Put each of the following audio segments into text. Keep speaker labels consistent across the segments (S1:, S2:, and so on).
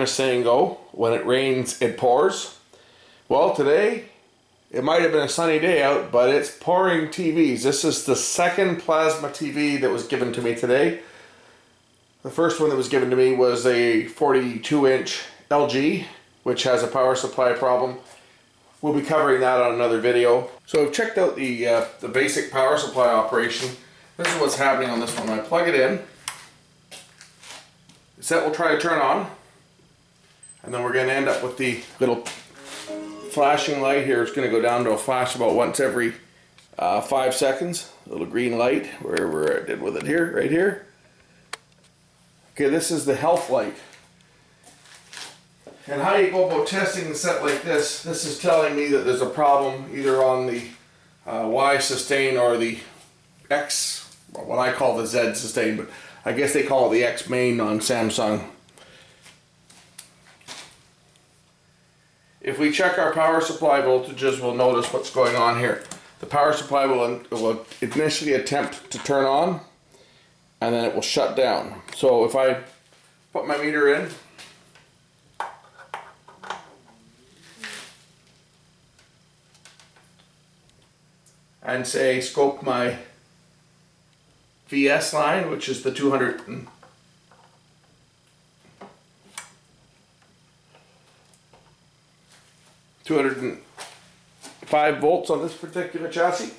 S1: famous saying go, when it rains, it pours. Well, today, it might have been a sunny day out, but it's pouring TVs. This is the second plasma TV that was given to me today. The first one that was given to me was a 42-inch LG, which has a power supply problem. We'll be covering that on another video. So I've checked out the basic power supply operation. This is what's happening on this one. I plug it in. The set will try to turn on. And then we're going to end up with the little flashing light here. It's going to go down to a flash about once every 5 seconds. A little green light, wherever I did with it here, right here. Okay, this is the health light. And how you go about testing the set like this is telling me that there's a problem either on the Y sustain or the X, what I call the Z sustain, but I guess they call it the X main on Samsung. If we check our power supply voltages, we'll notice what's going on here. The power supply will initially attempt to turn on, and then it will shut down. So if I put my meter in, and say scope my VS line, which is the 205 volts on this particular chassis,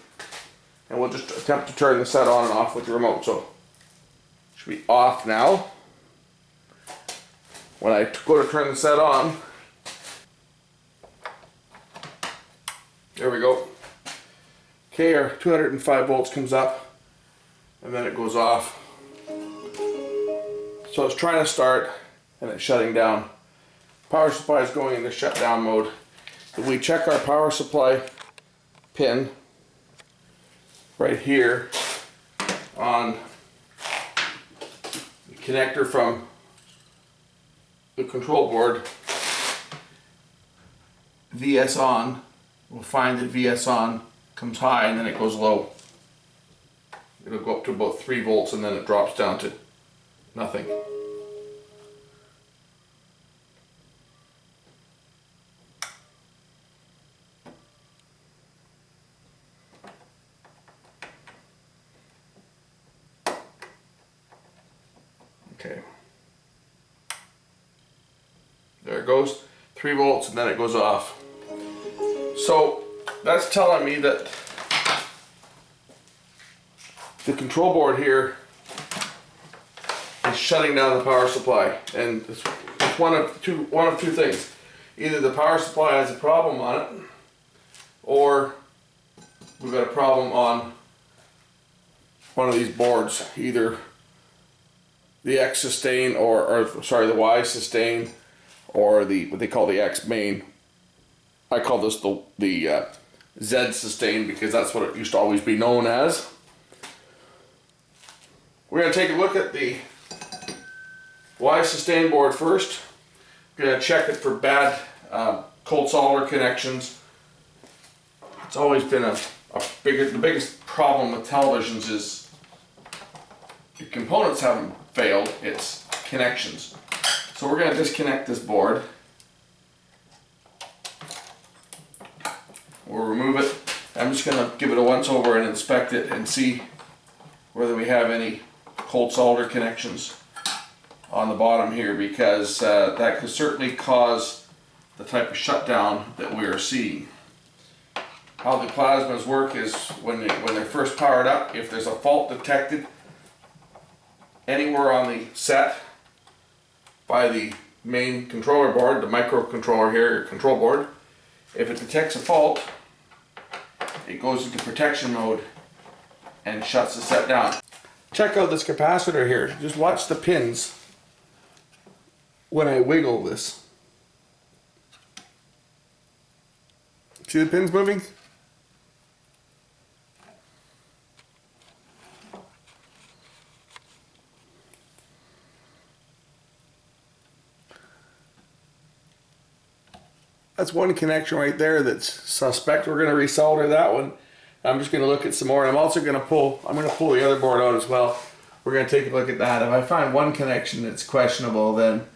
S1: and we'll just attempt to turn the set on and off with the remote. So it should be off now. When I go to turn the set on, there we go. Okay, our 205 volts comes up, and then it goes off. So it's trying to start, and it's shutting down. Power supply is going into shutdown mode. If we check our power supply pin right here on the connector from the control board, VS on, we'll find that VS on comes high and then it goes low. It'll go up to about 3 volts and then it drops down to nothing. Okay. There it goes. 3 volts and then it goes off. So that's telling me that the control board here is shutting down the power supply, and it's one of two things. Either the power supply has a problem on it, or we've got a problem on one of these boards, either the X sustain or sorry, the Y sustain, or the what they call the X main. I call this the Z sustain because that's what it used to always be known as. We're going to take a look at the Y sustain board first. We're going to check it for bad cold solder connections. It's always been the biggest problem with televisions is the components haven't failed, it's connections. So we're going to disconnect this board. We'll remove it. I'm just going to give it a once over and inspect it and see whether we have any cold solder connections on the bottom here, because that could certainly cause the type of shutdown that we are seeing. How the plasmas work is when they're first powered up, if there's a fault detected anywhere on the set by the main controller board, the microcontroller here, your control board, if it detects a fault, it goes into protection mode and shuts the set down. Check out this capacitor here. Just watch the pins when I wiggle this. See the pins moving? That's one connection right there that's suspect. We're going to resolder that one. I'm just going to look at some more, and I'm also going to pull the other board out as well. We're going to take a look at that. If I find one connection that's questionable, then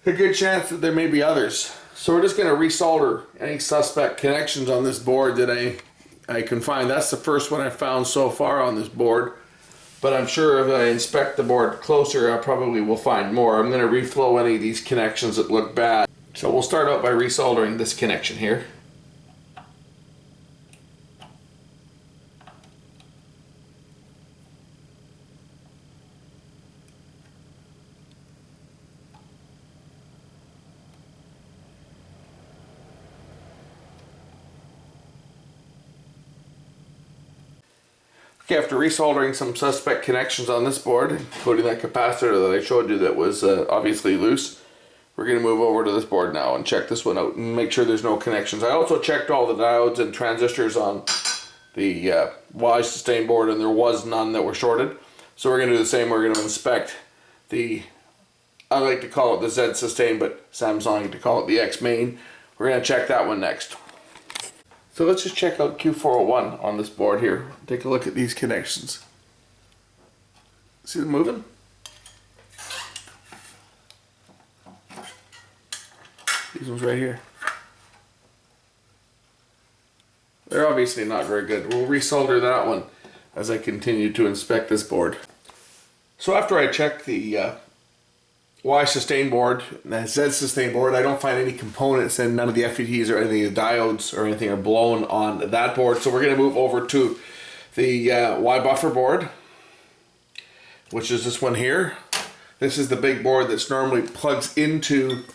S1: a good chance that there may be others. So we're just going to resolder any suspect connections on this board that I can find. That's the first one I found so far on this board. But I'm sure if I inspect the board closer, I probably will find more. I'm going to reflow any of these connections that look bad. So we'll start out by resoldering this connection here. Okay, after resoldering some suspect connections on this board, including that capacitor that I showed you that was obviously loose, we're going to move over to this board now and check this one out and make sure there's no connections. I also checked all the diodes and transistors on the Y sustain board, and there was none that were shorted. So we're going to do the same. We're going to inspect the, I like to call it the Z sustain, but Samsung like to call it the X main. We're going to check that one next. So let's just check out Q401 on this board here. Take a look at these connections. See them moving? These ones right here. They're obviously not very good. We'll resolder that one as I continue to inspect this board. So after I check the Y sustain board and the Z sustain board, I don't find any components, and none of the FETs or any of the diodes or anything are blown on that board. So we're going to move over to the Y buffer board, which is this one here. This is the big board that's normally plugs into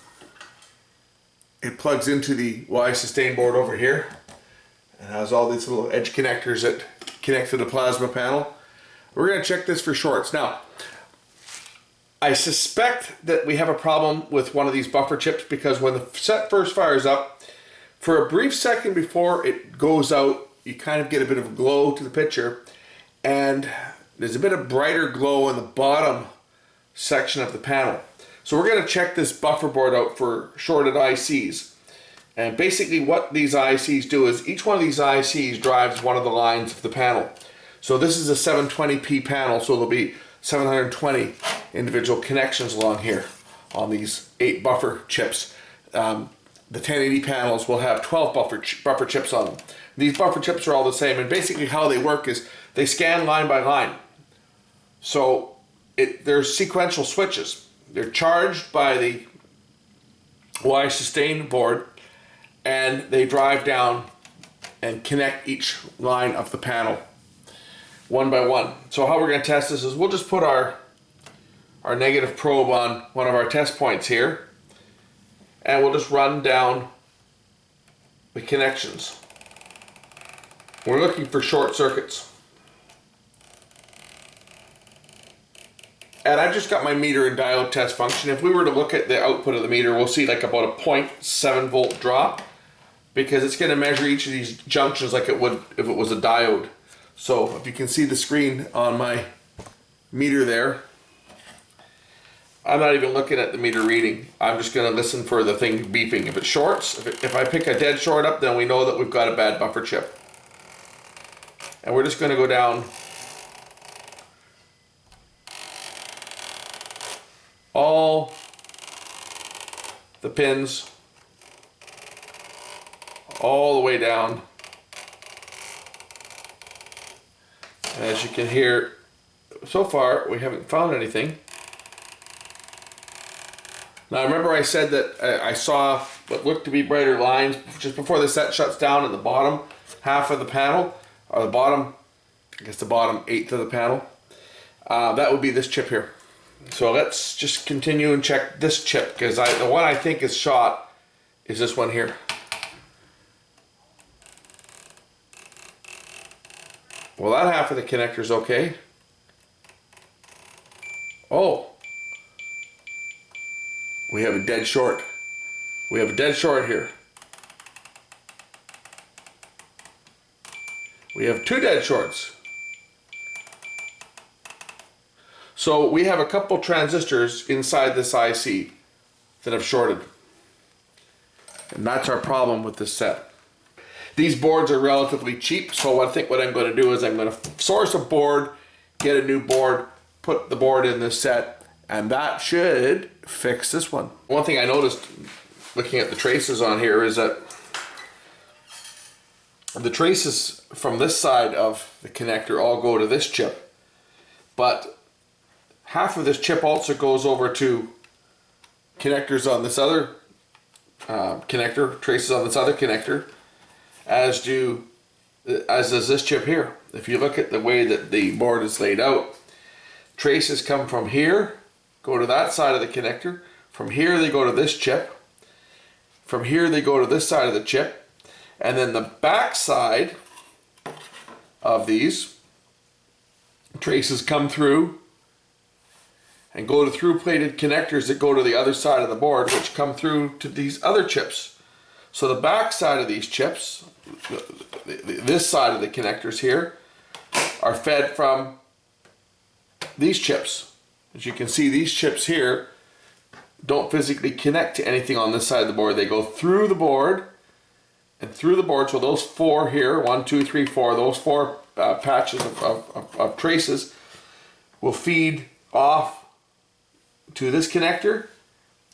S1: the Y sustain board over here. It has all these little edge connectors that connect to the plasma panel. We're going to check this for shorts. Now, I suspect that we have a problem with one of these buffer chips, because when the set first fires up, for a brief second before it goes out, you kind of get a bit of a glow to the picture, and there's a bit of brighter glow in the bottom section of the panel. So we're going to check this buffer board out for shorted ICs. And basically what these ICs do is each one of these ICs drives one of the lines of the panel. So this is a 720p panel, so there'll be 720 individual connections along here on these 8 buffer chips. The 1080 panels will have 12 buffer chips on them. These buffer chips are all the same, and basically how they work is they scan line by line. So there's sequential switches. They're charged by the Y sustain board, and they drive down and connect each line of the panel one by one. So how we're going to test this is we'll just put our negative probe on one of our test points here, and we'll just run down the connections. We're looking for short circuits. And I've just got my meter and diode test function. If we were to look at the output of the meter, we'll see like about a 0.7 volt drop, because it's going to measure each of these junctions like it would if it was a diode. So if you can see the screen on my meter there, I'm not even looking at the meter reading. I'm just going to listen for the thing beeping. If it shorts, if I pick a dead short up, then we know that we've got a bad buffer chip. And we're just going to go down all the pins all the way down. And as you can hear, so far we haven't found anything. Now remember I said that I saw what looked to be brighter lines just before the set shuts down in the bottom half of the panel, or the bottom, I guess the bottom 1/8 of the panel. That would be this chip here. So let's just continue and check this chip, because the one I think is shot is this one here. Well, that half of the connector is okay. Oh, we have a dead short. We have a dead short here. We have 2 dead shorts. So we have a couple transistors inside this IC that have shorted. And that's our problem with this set. These boards are relatively cheap, so I think what I'm going to do is I'm going to source a board, get a new board, put the board in this set, and that should fix this one. One thing I noticed looking at the traces on here is that the traces from this side of the connector all go to this chip, but half of this chip also goes over to connectors on this other connector, traces on this other connector, as does this chip here. If you look at the way that the board is laid out, traces come from here, go to that side of the connector, from here they go to this chip, from here they go to this side of the chip, and then the back side of these traces come through and go to through plated connectors that go to the other side of the board, which come through to these other chips. So the back side of these chips, this side of the connectors here, are fed from these chips. As you can see, these chips here don't physically connect to anything on this side of the board. They go through the board and through the board. So those four here, 1, 2, 3, 4, those four patches of traces will feed off to this connector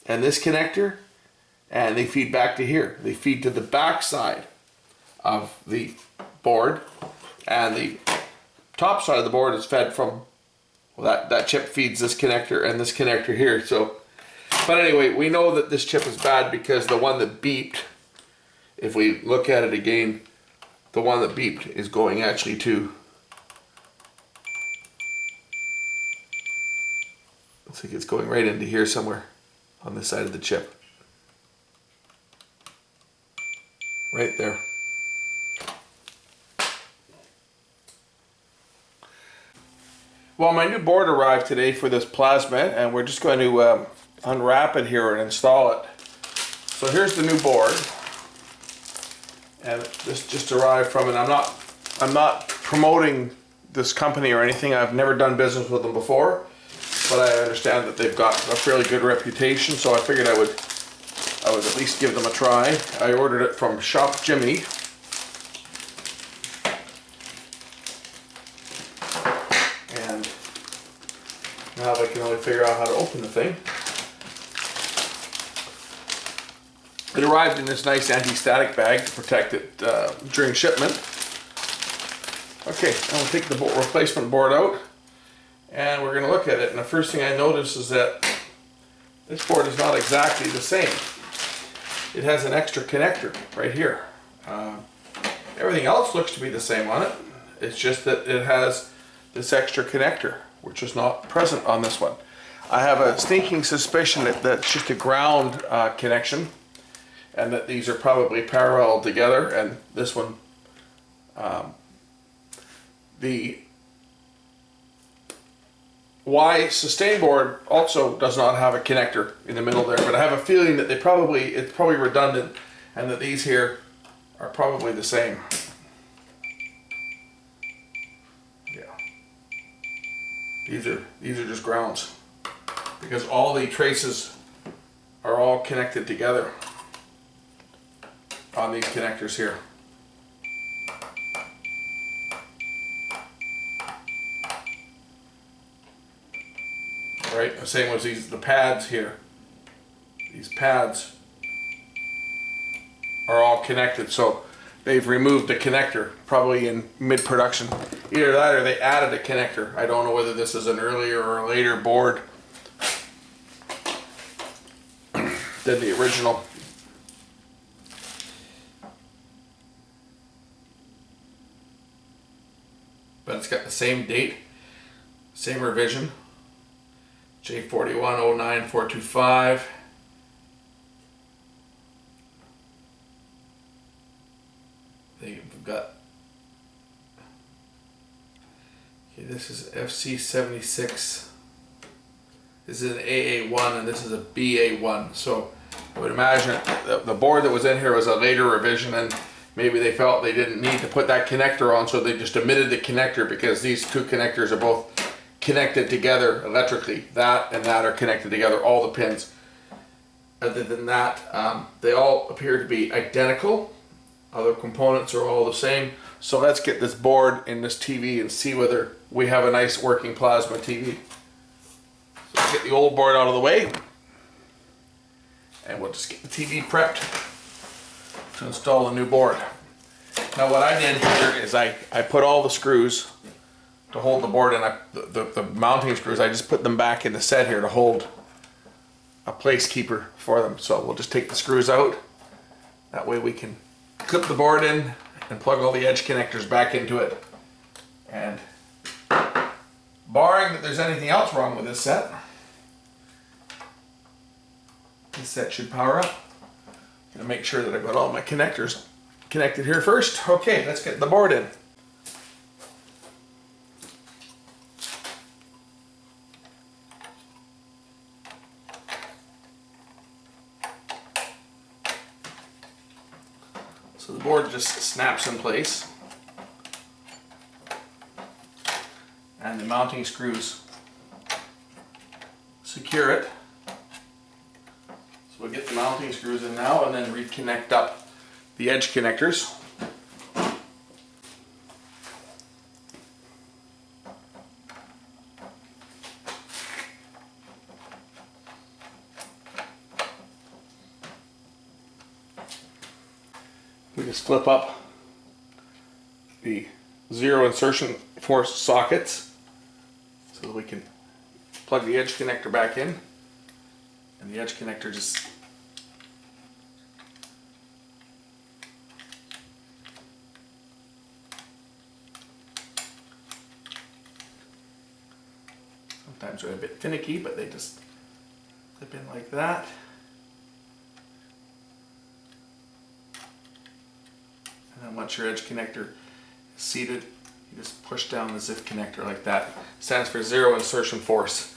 S1: and this connector, and they feed back to here. They feed to the back side of the board, and the top side of the board is fed from, well, that chip feeds this connector and this connector here. So, but anyway, we know that this chip is bad because the one that beeped, if we look at it again, the one that beeped is going actually to, looks like it's going right into here somewhere on this side of the chip. Right there. Well, my new board arrived today for this plasma, and we're just going to unwrap it here and install it. So here's the new board, and this just arrived from it. I'm not promoting this company or anything. I've never done business with them before, but I understand that they've got a fairly good reputation, so I figured I would at least give them a try. I ordered it from Shop Jimmy. And now I can only figure out how to open the thing. It arrived in this nice anti-static bag to protect it during shipment. Okay, I'm going to take the replacement board out, and we're going to look at it. And the first thing I notice is that this board is not exactly the same. It has an extra connector right here. Everything else looks to be the same on it. It's just that it has this extra connector, which is not present on this one. I have a sneaking suspicion that that's just a ground connection, and that these are probably parallel together, and this one, the Y sustain board also does not have a connector in the middle there, but I have a feeling that it's probably redundant, and that these here are probably the same. Yeah. These are just grounds, because all the traces are all connected together on these connectors here. Right, the same as the pads here. These pads are all connected, so they've removed the connector, probably in mid-production. Either that or they added a connector. I don't know whether this is an earlier or a later board than the original. But it's got the same date, same revision. J4109425. They've got, okay, this is FC76. This is an AA1 and this is a BA1. So I would imagine the board that was in here was a later revision, and maybe they felt they didn't need to put that connector on, so they just omitted the connector, because these two connectors are both connected together electrically. That and that are connected together, all the pins. Other than that, they all appear to be identical. Other components are all the same. So let's get this board in this TV and see whether we have a nice working plasma TV. So let's get the old board out of the way. and we'll just get the TV prepped to install a new board. Now what I did here is I put all the screws to hold the board in, the mounting screws, I just put them back in the set here to hold a placekeeper for them. So we'll just take the screws out. That way we can clip the board in and plug all the edge connectors back into it. And barring that there's anything else wrong with this set should power up. I'm gonna make sure that I've got all my connectors connected here first. Okay, let's get the board in. So the board just snaps in place, and the mounting screws secure it. So we'll get the mounting screws in now and then reconnect up the edge connectors. We just flip up the zero insertion force sockets so that we can plug the edge connector back in, and the edge connector just sometimes they're a bit finicky, but they just flip in like that. And then once your edge connector is seated, you just push down the ZIF connector like that. Stands for zero insertion force.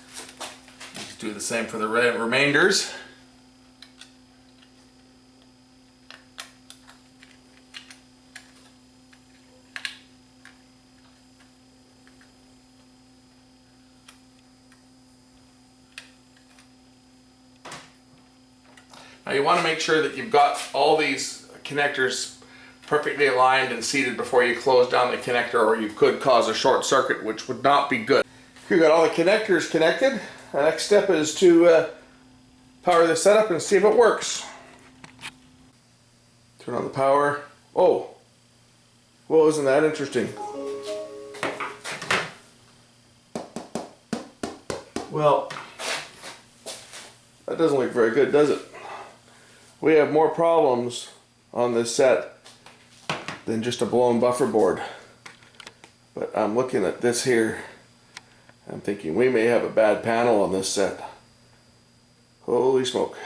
S1: You just do the same for the remainders. Now you want to make sure that you've got all these connectors perfectly aligned and seated before you close down the connector, or you could cause a short circuit, which would not be good. You've got all the connectors connected. The next step is to power this setup and see if it works. Turn on the power. Oh, well, isn't that interesting? Well, that doesn't look very good, does it? We have more problems on this set than just a blown buffer board. But I'm looking at this here, I'm thinking we may have a bad panel on this set. Holy smoke.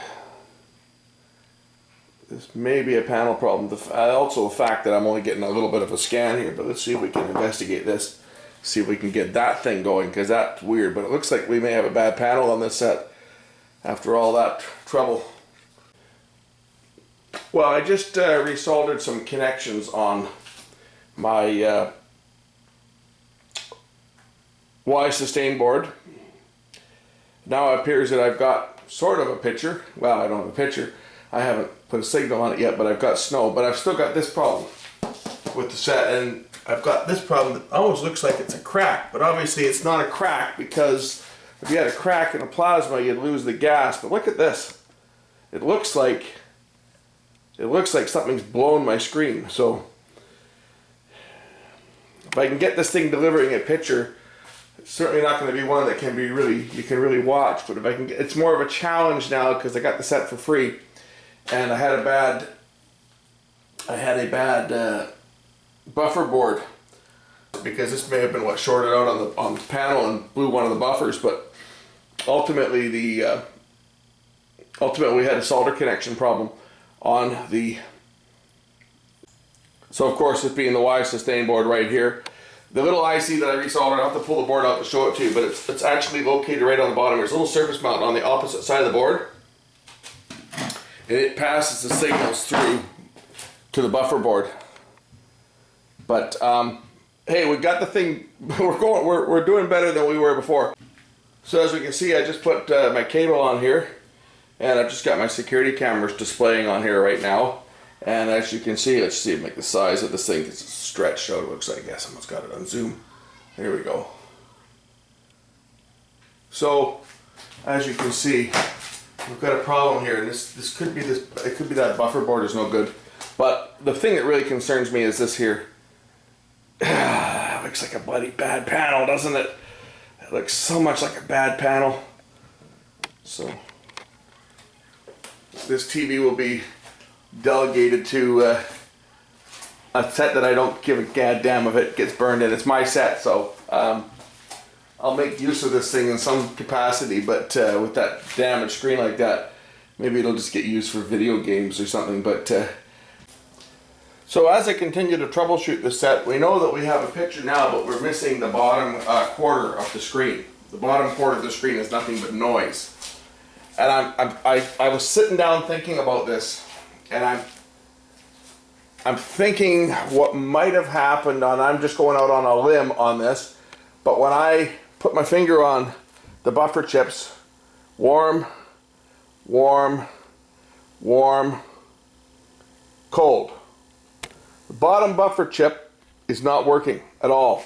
S1: This may be a panel problem. Also the fact that I'm only getting a little bit of a scan here, but let's see if we can investigate this. See if we can get that thing going, because that's weird. But it looks like we may have a bad panel on this set after all that trouble. Well, I just resoldered some connections on my Y sustain board. Now it appears that I've got sort of a picture. Well, I don't have a picture. I haven't put a signal on it yet, but I've got snow. But I've still got this problem with the set, and I've got this problem that almost looks like it's a crack, but obviously it's not a crack, because if you had a crack in a plasma, you'd lose the gas. But look at this. It looks like something's blown my screen. So if I can get this thing delivering a picture, it's certainly not going to be one that can be you can really watch. But if I can get, it's more of a challenge now because I got the set for free, and I had a bad buffer board, because this may have been what shorted out on the panel and blew one of the buffers. But ultimately we had a solder connection problem on the, so of course, it being the Y sustain board right here, the little IC that I resoldered, I'll have to pull the board out to show it to you, but it's actually located right on the bottom. There's a little surface mount on the opposite side of the board, and it passes the signals through to the buffer board. But hey, we got the thing. We're doing better than we were before. So as we can see, I just put my cable on here, and I've just got my security cameras displaying on here right now. And as you can see, let's see, make the size of this thing. It's stretched out. It looks like, I guess someone's got it on zoom. There we go. So as you can see, we've got a problem here, and this could be it could be that buffer board is no good. But the thing that really concerns me is this here. Looks like a bloody bad panel, doesn't it? It looks so much like a bad panel. So this TV will be delegated to a set that I don't give a goddamn if it gets burned in. It's my set, so I'll make use of this thing in some capacity, but with that damaged screen like that, maybe it'll just get used for video games or something. But so as I continue to troubleshoot the set, we know that we have a picture now, but we're missing the bottom quarter of the screen. The bottom quarter of the screen is nothing but noise. And I was sitting down thinking about this, and I'm thinking what might have happened I'm just going out on a limb on this, but when I put my finger on the buffer chips, warm, warm, warm, cold. The bottom buffer chip is not working at all.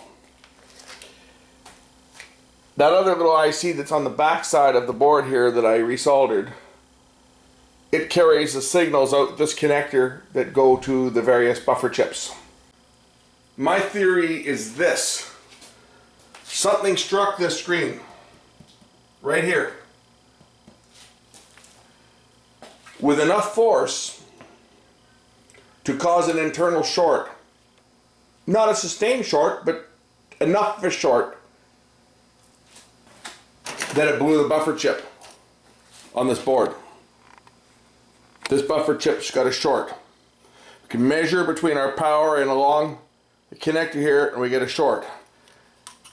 S1: That other little IC that's on the back side of the board here that I resoldered, it carries the signals out this connector that go to the various buffer chips. My theory is this. Something struck this screen right here with enough force to cause an internal short. Not a sustained short, but enough of a short that it blew the buffer chip on this board. This buffer chip's got a short. We can measure between our power and along the connector here, and we get a short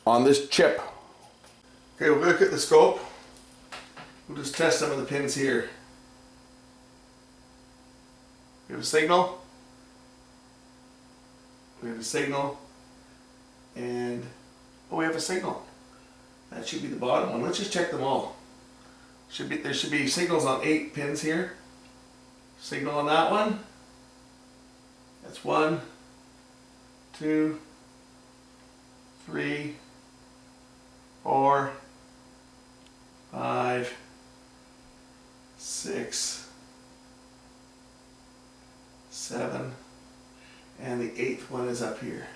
S1: on this chip. Okay, we'll look at the scope. We'll just test some of the pins here. We have a signal. We have a signal. And oh, we have a signal. That should be the bottom one. Let's just check them all. There should be signals on 8 pins here. Signal on that one. That's 1, 2, 3, 4, 5, 6, 7, and the 8th one is up here.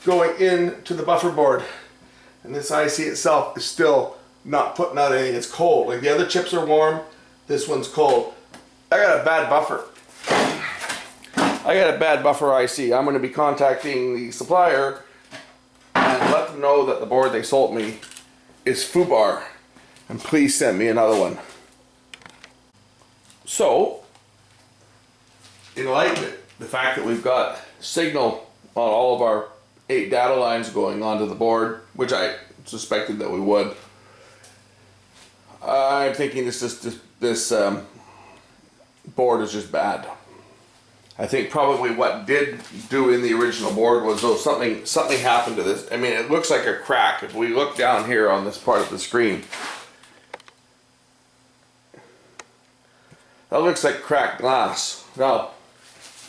S1: Going into the buffer board, and this IC itself is still not putting out anything. It's cold. Like the other chips are warm, this one's cold. I got a bad buffer. I got a bad buffer IC. I'm going to be contacting the supplier and let them know that the board they sold me is FUBAR, and please send me another one. So, in light of the fact that we've got signal on all of our 8 data lines going onto the board, which I suspected that we would, I'm thinking this board is just bad. I think probably what did do in the original board was something happened to this. I mean, it looks like a crack. If we look down here on this part of the screen, that looks like cracked glass. Now,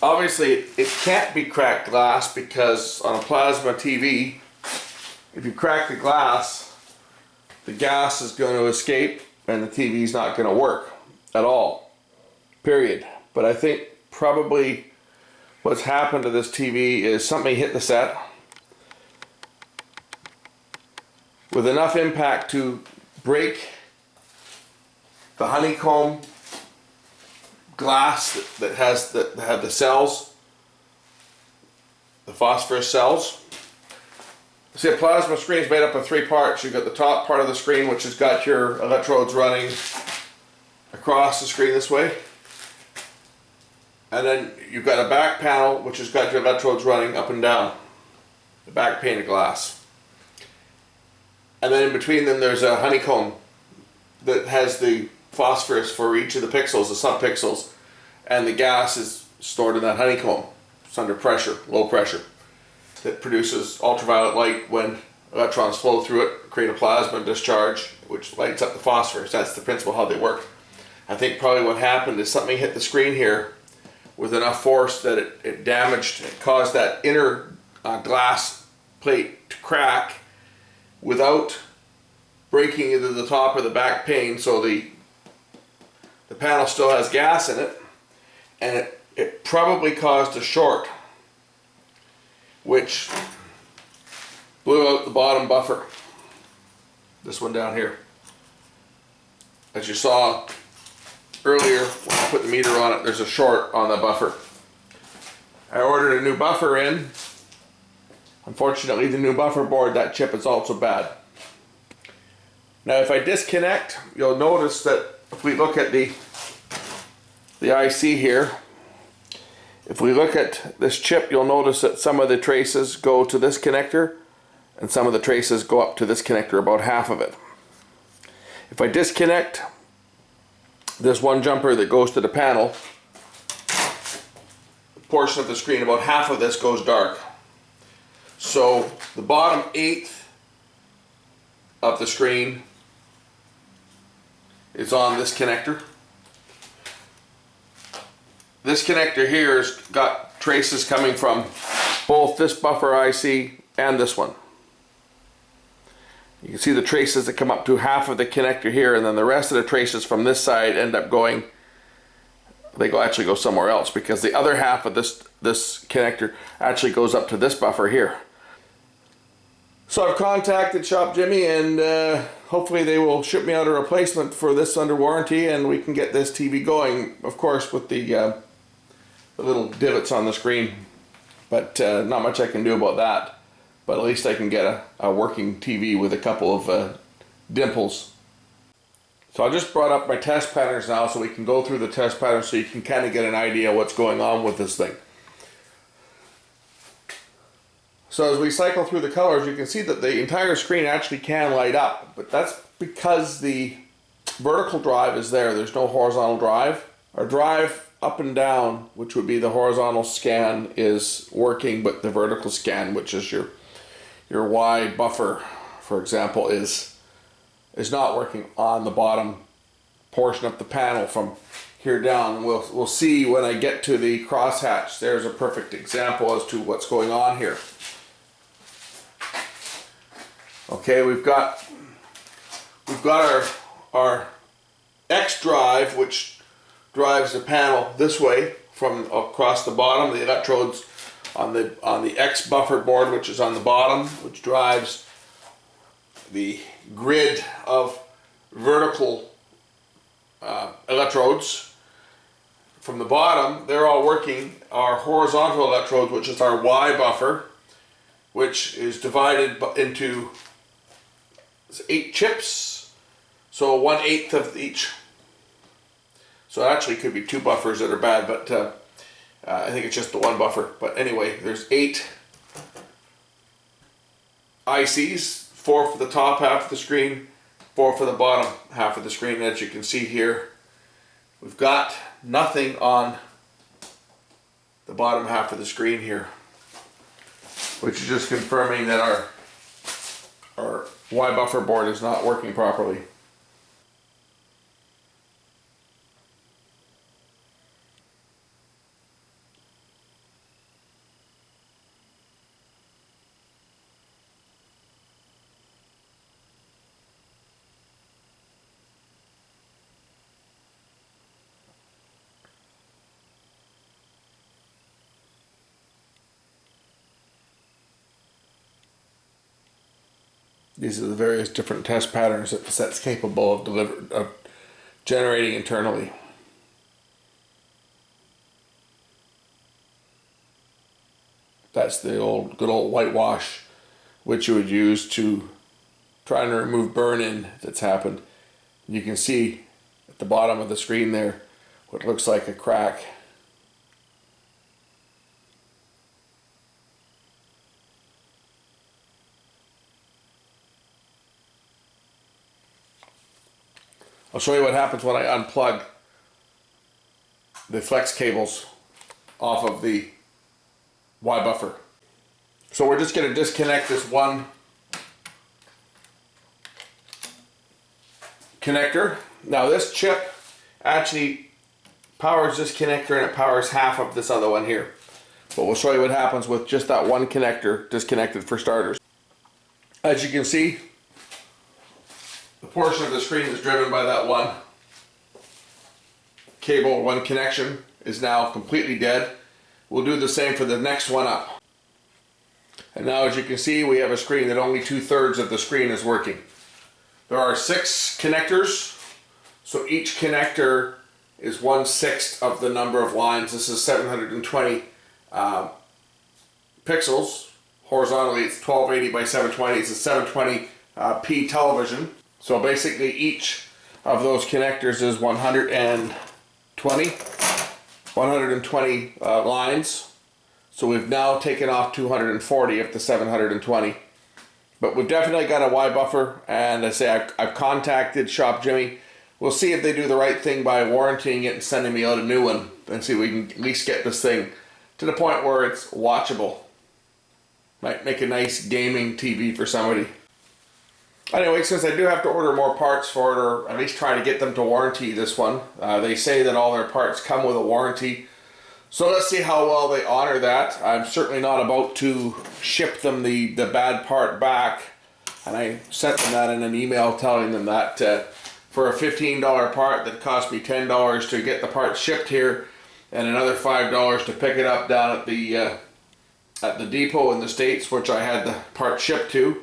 S1: obviously it can't be cracked glass because on a plasma TV, if you crack the glass, the gas is going to escape and the TV is not going to work at all. Period. But I think probably what's happened to this TV is something hit the set with enough impact to break the honeycomb glass that had the cells, the phosphorus cells. See, a plasma screen is made up of 3 parts. You've got the top part of the screen, which has got your electrodes running across the screen this way. And then you've got a back panel which has got your electrodes running up and down, the back pane of glass. And then in between them there's a honeycomb that has the phosphorus for each of the pixels, the subpixels, and the gas is stored in that honeycomb. It's under pressure, low pressure, that produces ultraviolet light when electrons flow through it, create a plasma discharge which lights up the phosphorus. That's the principle how they work. I think probably what happened is something hit the screen here with enough force that it damaged, it caused that inner glass plate to crack without breaking either the top or the back pane, so the the panel still has gas in it, and it probably caused a short, which blew out the bottom buffer. This one down here. As you saw earlier when I put the meter on it, there's a short on the buffer. I ordered a new buffer in. Unfortunately, the new buffer board, that chip is also bad. Now if I disconnect, you'll notice that if we look at the IC here, if we look at this chip, you'll notice that some of the traces go to this connector and some of the traces go up to this connector, about half of it. If I disconnect this one jumper that goes to the panel, the portion of the screen, about half of this goes dark. So the bottom eighth of the screen is on this connector. This connector here has got traces coming from both this buffer IC and this one. You can see the traces that come up to half of the connector here, and then the rest of the traces from this side end up going, actually go somewhere else, because the other half of this connector actually goes up to this buffer here. So I've contacted Shop Jimmy, and hopefully they will ship me out a replacement for this under warranty, and we can get this TV going, of course, with the little divots on the screen. But not much I can do about that. But at least I can get a working TV with a couple of dimples. So I just brought up my test patterns now, so we can go through the test patterns so you can kind of get an idea what's going on with this thing. So as we cycle through the colors, you can see that the entire screen actually can light up, but that's because the vertical drive is there. There's no horizontal drive. Our drive up and down, which would be the horizontal scan, is working, but the vertical scan, which is your Y buffer, for example, is not working on the bottom portion of the panel from here down. And we'll see when I get to the crosshatch. There's a perfect example as to what's going on here. Okay, we've got our X drive, which drives the panel this way from across the bottom. The electrodes on the X buffer board, which is on the bottom, which drives the grid of vertical electrodes. From the bottom, they're all working our horizontal electrodes, which is our Y buffer, which is divided into 8 chips, so 1/8 of each. So it actually could be 2 buffers that are bad, but I think it's just the 1 buffer. But anyway, there's 8 ICs, 4 for the top half of the screen, 4 for the bottom half of the screen. As you can see here, we've got nothing on the bottom half of the screen here, which is just confirming that our Y buffer board is not working properly. These are the various different test patterns that the set's capable of generating internally. That's the good old whitewash, which you would use to try and remove burn-in that's happened. You can see at the bottom of the screen there what looks like a crack. I'll show you what happens when I unplug the flex cables off of the Y buffer. So we're just going to disconnect this one connector. Now this chip actually powers this connector, and it powers half of this other one here. But we'll show you what happens with just that one connector disconnected for starters. As you can see, the portion of the screen is driven by that one cable, one connection is now completely dead. We'll do the same for the next one up. And now as you can see, we have a screen that only 2/3 of the screen is working. There are 6 connectors, so each connector is 1/6 of the number of lines. This is 720 pixels. Horizontally it's 1280 by 720. It's a 720p television. So basically each of those connectors is 120 lines. So we've now taken off 240 of the 720. But we've definitely got a Y buffer, and I say I've contacted Shop Jimmy. We'll see if they do the right thing by warrantying it and sending me out a new one, and see if we can at least get this thing to the point where it's watchable. Might make a nice gaming TV for somebody. Anyway, since I do have to order more parts for it, or at least try to get them to warranty this one, they say that all their parts come with a warranty. So let's see how well they honor that. I'm certainly not about to ship them the bad part back. And I sent them that in an email telling them that for a $15 part that cost me $10 to get the part shipped here, and another $5 to pick it up down at the depot in the States, which I had the part shipped to,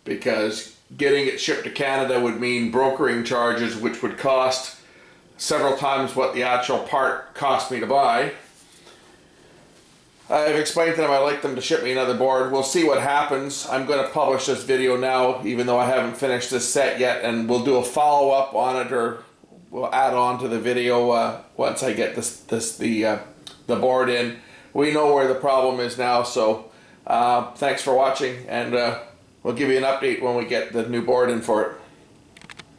S1: because getting it shipped to Canada would mean brokering charges, which would cost several times what the actual part cost me to buy. I've explained to them I'd like them to ship me another board. We'll see what happens. I'm going to publish this video now, even though I haven't finished this set yet, and we'll do a follow-up on it, or we'll add on to the video once I get the board in. We know where the problem is now, so thanks for watching, and we'll give you an update when we get the new board in for it.